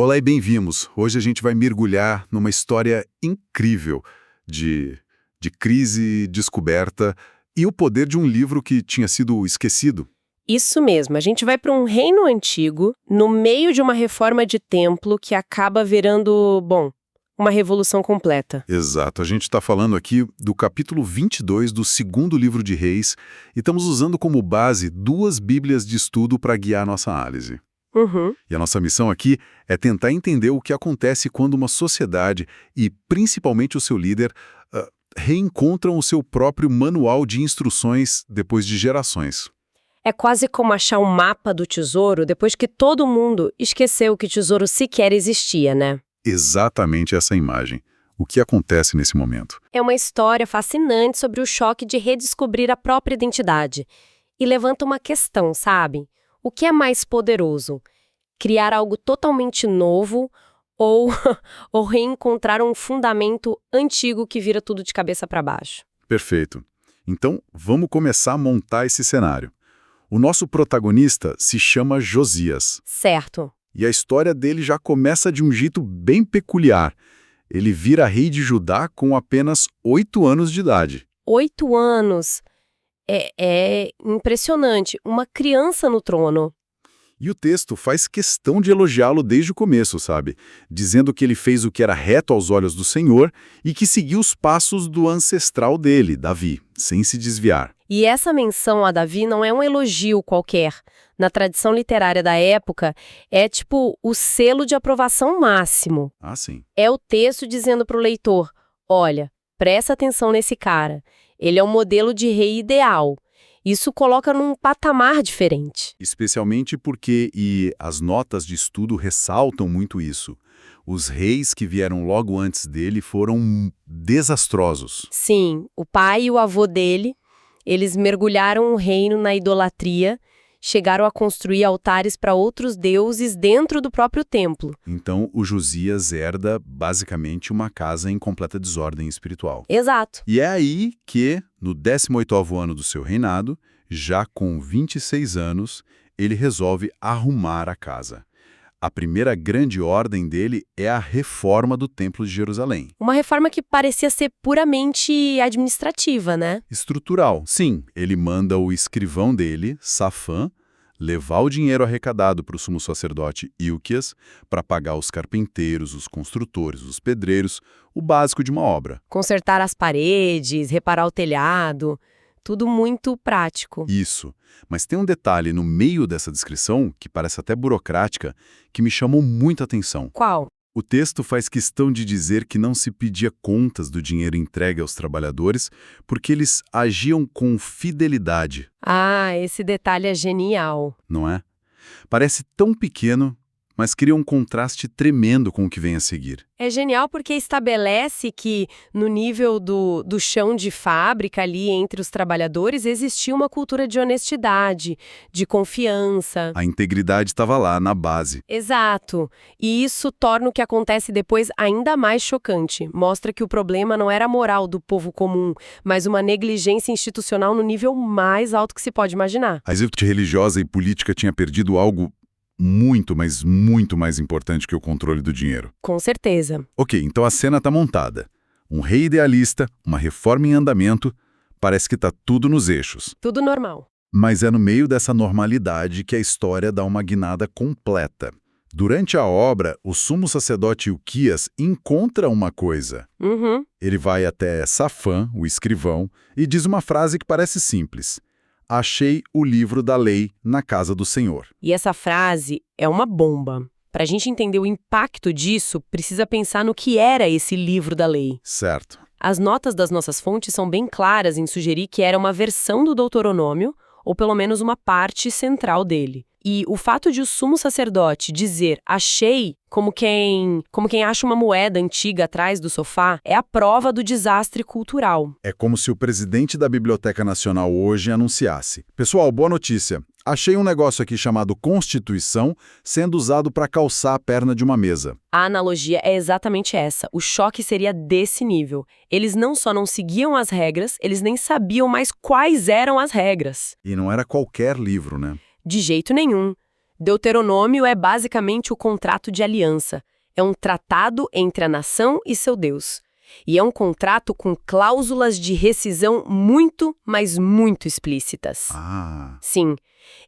Olá e bem-vindos. Hoje a gente vai mergulhar numa história incrível de crise, descoberta e o poder de um livro que tinha sido esquecido. Isso mesmo, a gente vai para um reino antigo, no meio de uma reforma de templo que acaba virando, uma revolução completa. Exato, a gente está falando aqui do capítulo 22 do segundo livro de Reis e estamos usando como base duas bíblias de estudo para guiar a nossa análise. Uhum. E a nossa missão aqui é tentar entender o que acontece quando uma sociedade, e principalmente o seu líder, reencontram o seu próprio manual de instruções depois de gerações. É quase como achar um mapa do tesouro depois que todo mundo esqueceu que tesouro sequer existia, né? Exatamente essa imagem. O que acontece nesse momento? É uma história fascinante sobre o choque de redescobrir a própria identidade. E levanta uma questão, sabe? O que é mais poderoso? Criar algo totalmente novo ou, ou reencontrar um fundamento antigo que vira tudo de cabeça para baixo? Perfeito. Então, vamos começar a montar esse cenário. O nosso protagonista se chama Josias. Certo. E a história dele já começa de um jeito bem peculiar. Ele vira rei de Judá com apenas 8 anos de idade. 8 anos. É impressionante. Uma criança no trono. E o texto faz questão de elogiá-lo desde o começo, sabe? Dizendo que ele fez o que era reto aos olhos do Senhor e que seguiu os passos do ancestral dele, Davi, sem se desviar. E essa menção a Davi não é um elogio qualquer. Na tradição literária da época, é tipo o selo de aprovação máximo. Ah, sim. É o texto dizendo para o leitor, olha, presta atenção nesse cara. Ele é um modelo de rei ideal. Isso coloca num patamar diferente. Especialmente porque, e as notas de estudo ressaltam muito isso, os reis que vieram logo antes dele foram desastrosos. Sim, o pai e o avô dele, eles mergulharam o reino na idolatria, chegaram a construir altares para outros deuses dentro do próprio templo. Então, o Josias herda basicamente uma casa em completa desordem espiritual. Exato. E é aí que, no 18º ano do seu reinado, já com 26 anos, ele resolve arrumar a casa. A primeira grande ordem dele é a reforma do Templo de Jerusalém. Uma reforma que parecia ser puramente administrativa, né? Estrutural. Sim, ele manda o escrivão dele, Safã, levar o dinheiro arrecadado para o sumo sacerdote Ilquias para pagar os carpinteiros, os construtores, os pedreiros, o básico de uma obra. Consertar as paredes, reparar o telhado, tudo muito prático. Isso. Mas tem um detalhe no meio dessa descrição, que parece até burocrática, que me chamou muita atenção. Qual? O texto faz questão de dizer que não se pedia contas do dinheiro entregue aos trabalhadores porque eles agiam com fidelidade. Ah, esse detalhe é genial. Não é? Parece tão pequeno, mas cria um contraste tremendo com o que vem a seguir. É genial porque estabelece que, no nível do chão de fábrica ali entre os trabalhadores, existia uma cultura de honestidade, de confiança. A integridade estava lá, na base. Exato. E isso torna o que acontece depois ainda mais chocante. Mostra que o problema não era a moral do povo comum, mas uma negligência institucional no nível mais alto que se pode imaginar. A elite religiosa e política tinha perdido algo muito, mas muito mais importante que o controle do dinheiro. Com certeza. Ok, então a cena está montada. Um rei idealista, uma reforma em andamento, parece que está tudo nos eixos. Tudo normal. Mas é no meio dessa normalidade que a história dá uma guinada completa. Durante a obra, o sumo sacerdote Ilquias encontra uma coisa. Uhum. Ele vai até Safã, o escrivão, e diz uma frase que parece simples. Achei o livro da lei na casa do Senhor. E essa frase é uma bomba. Para a gente entender o impacto disso, precisa pensar no que era esse livro da lei. Certo. As notas das nossas fontes são bem claras em sugerir que era uma versão do Deuteronômio, ou pelo menos uma parte central dele. E o fato de o sumo sacerdote dizer achei como quem acha uma moeda antiga atrás do sofá é a prova do desastre cultural. É como se o presidente da Biblioteca Nacional hoje anunciasse: pessoal, boa notícia. Achei um negócio aqui chamado Constituição sendo usado para calçar a perna de uma mesa. A analogia é exatamente essa. O choque seria desse nível. Eles não só não seguiam as regras, eles nem sabiam mais quais eram as regras. E não era qualquer livro, né? De jeito nenhum. Deuteronômio é basicamente o contrato de aliança. É um tratado entre a nação e seu Deus. E é um contrato com cláusulas de rescisão muito, mas muito explícitas. Ah, Sim,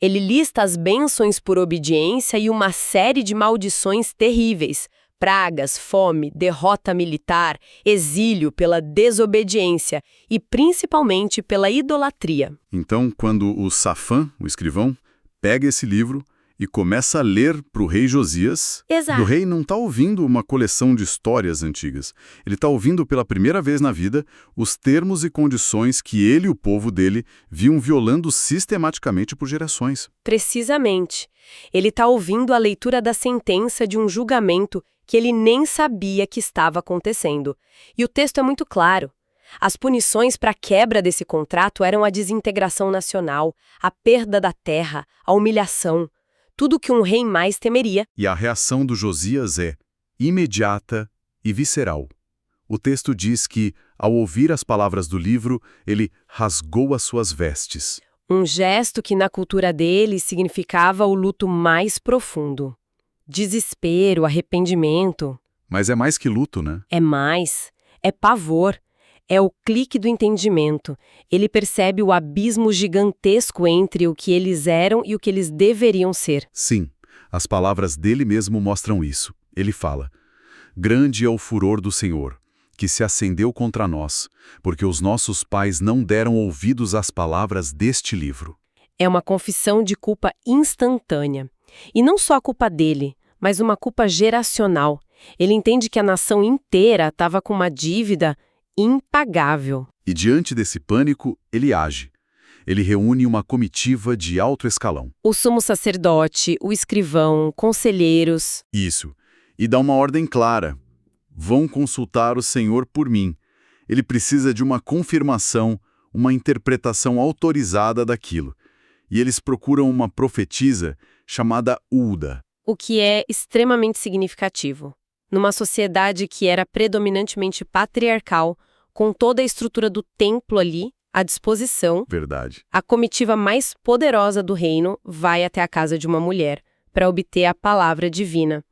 ele lista as bênçãos por obediência e uma série de maldições terríveis. Pragas, fome, derrota militar, exílio pela desobediência e principalmente pela idolatria. então quando o Safã, o escrivão, pega esse livro e começa a ler para o rei Josias, Exato. o rei não está ouvindo uma coleção de histórias antigas. Ele está ouvindo pela primeira vez na vida os termos e condições que ele e o povo dele viam violando sistematicamente por gerações. Precisamente. Ele está ouvindo a leitura da sentença de um julgamento que ele nem sabia que estava acontecendo. E o texto é muito claro. As punições para a quebra desse contrato eram a desintegração nacional, a perda da terra, a humilhação. Tudo que um rei mais temeria. E a reação do Josias é imediata e visceral. O texto diz que, ao ouvir as palavras do livro, ele rasgou as suas vestes. Um gesto que na cultura dele significava o luto mais profundo. Desespero, arrependimento. Mas é mais que luto, né? É mais. É pavor. É o clique do entendimento. Ele percebe o abismo gigantesco entre o que eles eram e o que eles deveriam ser. Sim, as palavras dele mesmo mostram isso. Ele fala: grande é o furor do Senhor, que se acendeu contra nós, porque os nossos pais não deram ouvidos às palavras deste livro. É uma confissão de culpa instantânea. E não só a culpa dele, mas uma culpa geracional. Ele entende que a nação inteira estava com uma dívida impagável. E diante desse pânico, ele age. Ele reúne uma comitiva de alto escalão. O sumo sacerdote, o escrivão, conselheiros. Isso. E dá uma ordem clara. Vão consultar o Senhor por mim. Ele precisa de uma confirmação, uma interpretação autorizada daquilo. E eles procuram uma profetisa chamada Hulda. O que é extremamente significativo. Numa sociedade que era predominantemente patriarcal, com toda a estrutura do templo ali à disposição, Verdade. a comitiva mais poderosa do reino vai até a casa de uma mulher para obter a palavra divina.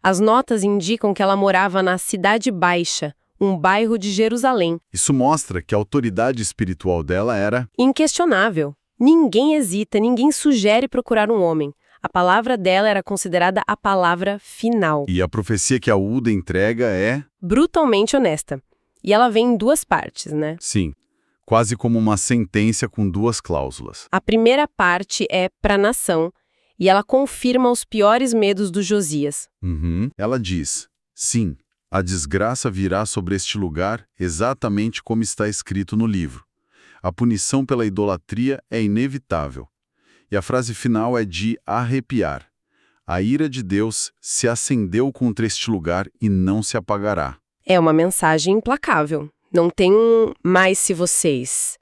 As notas indicam que ela morava na Cidade Baixa, um bairro de Jerusalém. Isso mostra que a autoridade espiritual dela era... Inquestionável. Ninguém hesita, ninguém sugere procurar um homem. A palavra dela era considerada a palavra final. E a profecia que a Hulda entrega é... Brutalmente honesta. E ela vem em duas partes, né? Sim, quase como uma sentença com duas cláusulas. A primeira parte é para a nação, e ela confirma os piores medos do Josias. Ela diz, sim, a desgraça virá sobre este lugar exatamente como está escrito no livro. A punição pela idolatria é inevitável. E a frase final é de arrepiar. A ira de Deus se acendeu contra este lugar e não se apagará. É uma mensagem implacável. Não tem um mais se vocês.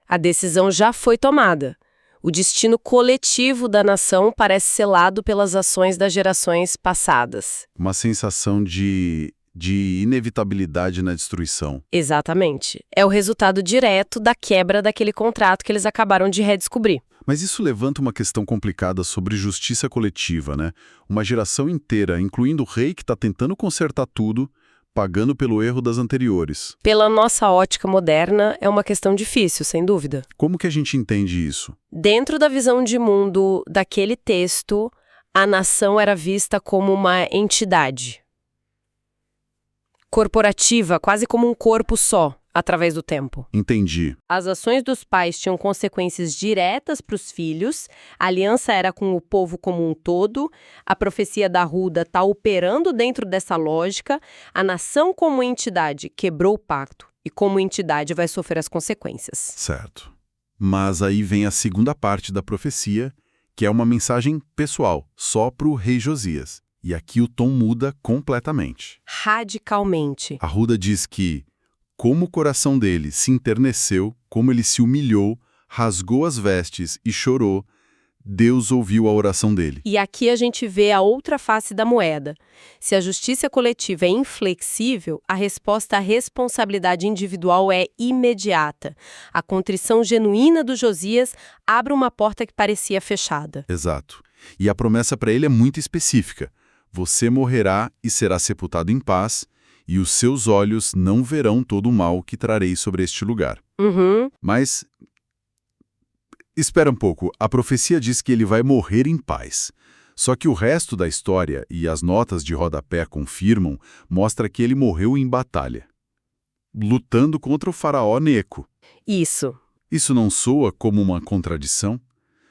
A decisão já foi tomada. O destino coletivo da nação parece selado pelas ações das gerações passadas. Uma sensação de inevitabilidade na destruição. Exatamente. É o resultado direto da quebra daquele contrato que eles acabaram de redescobrir. Mas isso levanta uma questão complicada sobre justiça coletiva, né? Uma geração inteira, incluindo o rei que está tentando consertar tudo, pagando pelo erro das anteriores. Pela nossa ótica moderna, é uma questão difícil, sem dúvida. Como que a gente entende isso? Dentro da visão de mundo daquele texto, a nação era vista como uma entidade corporativa, quase como um corpo só, através do tempo. Entendi. As ações dos pais tinham consequências diretas para os filhos, a aliança era com o povo como um todo, a profecia da Hulda está operando dentro dessa lógica, a nação como entidade quebrou o pacto e como entidade vai sofrer as consequências. Certo. Mas aí vem a segunda parte da profecia, que é uma mensagem pessoal, só para o rei Josias. E aqui o tom muda completamente. Radicalmente. A Hulda diz que, como o coração dele se enterneceu, como ele se humilhou, rasgou as vestes e chorou, Deus ouviu a oração dele. E aqui a gente vê a outra face da moeda. Se a justiça coletiva é inflexível, a resposta à responsabilidade individual é imediata. A contrição genuína do Josias abre uma porta que parecia fechada. Exato. E a promessa para ele é muito específica. Você morrerá e será sepultado em paz, e os seus olhos não verão todo o mal que trarei sobre este lugar. Uhum. Mas, espera um pouco, a profecia diz que ele vai morrer em paz. Só que o resto da história e as notas de rodapé confirmam, mostra que ele morreu em batalha, lutando contra o faraó Neco. Isso. Isso não soa como uma contradição?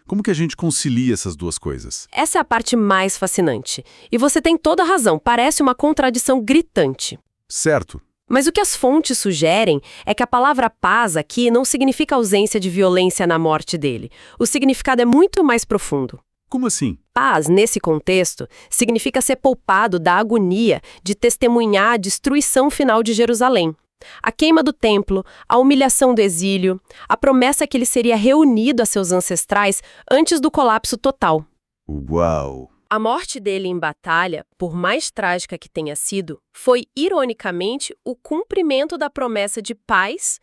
Como que a gente concilia essas duas coisas? Essa é a parte mais fascinante. E você tem toda a razão, parece uma contradição gritante. Certo. Mas o que as fontes sugerem é que a palavra paz aqui não significa ausência de violência na morte dele. O significado é muito mais profundo. Como assim? Paz, nesse contexto, significa ser poupado da agonia de testemunhar a destruição final de Jerusalém. A queima do templo, a humilhação do exílio, a promessa que ele seria reunido a seus ancestrais antes do colapso total. Uau! A morte dele em batalha, por mais trágica que tenha sido, foi, ironicamente, o cumprimento da promessa de paz,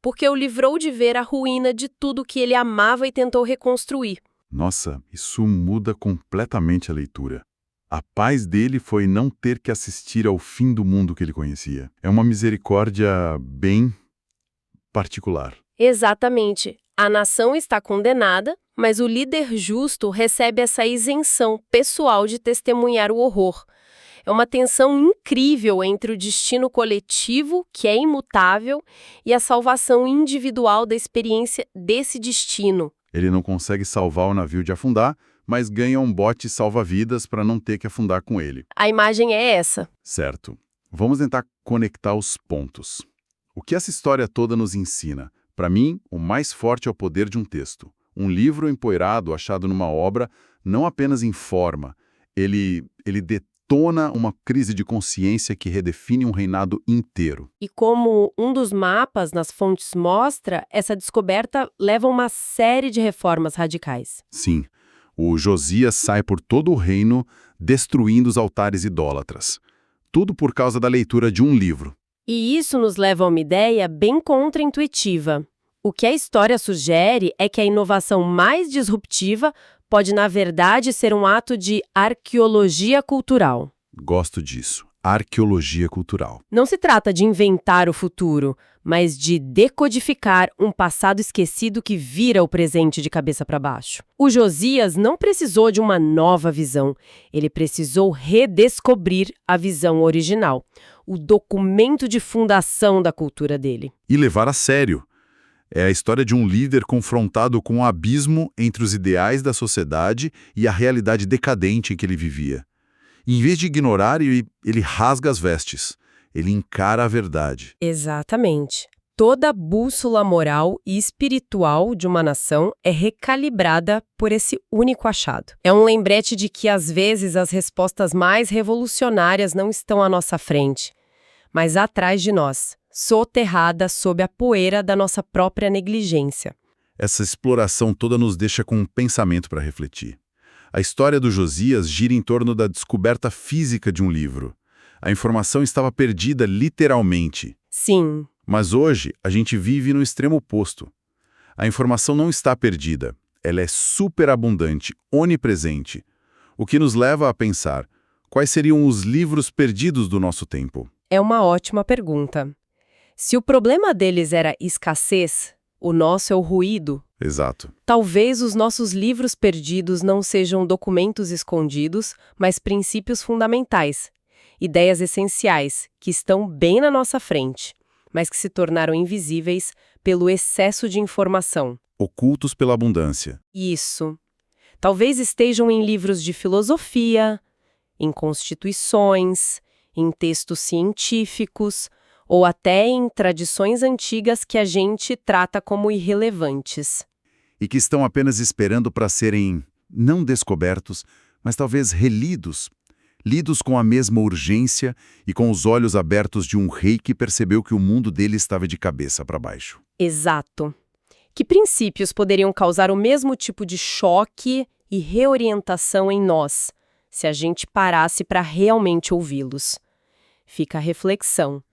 porque o livrou de ver a ruína de tudo que ele amava e tentou reconstruir. Nossa, isso muda completamente a leitura. A paz dele foi não ter que assistir ao fim do mundo que ele conhecia. É uma misericórdia bem particular. Exatamente. A nação está condenada, mas o líder justo recebe essa isenção pessoal de testemunhar o horror. É uma tensão incrível entre o destino coletivo, que é imutável, e a salvação individual da experiência desse destino. Ele não consegue salvar o navio de afundar, mas ganha um bote salva-vidas para não ter que afundar com ele. A imagem é essa. Certo. Vamos tentar conectar os pontos. O que essa história toda nos ensina? Para mim, o mais forte é o poder de um texto. Um livro empoeirado achado numa obra não apenas informa, ele detona uma crise de consciência que redefine um reinado inteiro. E como um dos mapas nas fontes mostra, essa descoberta leva a uma série de reformas radicais. Sim, o Josias sai por todo o reino destruindo os altares idólatras. Tudo por causa da leitura de um livro. E isso nos leva a uma ideia bem contraintuitiva. O que a história sugere é que a inovação mais disruptiva pode, na verdade, ser um ato de arqueologia cultural. Gosto disso. Arqueologia cultural. Não se trata de inventar o futuro, mas de decodificar um passado esquecido que vira o presente de cabeça para baixo. O Josias não precisou de uma nova visão, ele precisou redescobrir a visão original, o documento de fundação da cultura dele. E levar a sério. É a história de um líder confrontado com o abismo entre os ideais da sociedade e a realidade decadente em que ele vivia. Em vez de ignorar, ele rasga as vestes. Ele encara a verdade. Exatamente. Toda a bússola moral e espiritual de uma nação é recalibrada por esse único achado. É um lembrete de que, às vezes, as respostas mais revolucionárias não estão à nossa frente, mas atrás de nós, soterrada sob a poeira da nossa própria negligência. Essa exploração toda nos deixa com um pensamento para refletir. A história do Josias gira em torno da descoberta física de um livro. A informação estava perdida literalmente. Sim. Mas hoje, a gente vive no extremo oposto. A informação não está perdida. Ela é superabundante, onipresente. O que nos leva a pensar, quais seriam os livros perdidos do nosso tempo? É uma ótima pergunta. Se o problema deles era escassez, o nosso é o ruído. Exato. Talvez os nossos livros perdidos não sejam documentos escondidos, mas princípios fundamentais, ideias essenciais, que estão bem na nossa frente, mas que se tornaram invisíveis pelo excesso de informação. Ocultos pela abundância. Isso. Talvez estejam em livros de filosofia, em constituições, em textos científicos, ou até em tradições antigas que a gente trata como irrelevantes. E que estão apenas esperando para serem, não descobertos, mas talvez relidos. Lidos com a mesma urgência e com os olhos abertos de um rei que percebeu que o mundo dele estava de cabeça para baixo. Exato. Que princípios poderiam causar o mesmo tipo de choque e reorientação em nós, se a gente parasse para realmente ouvi-los? Fica a reflexão.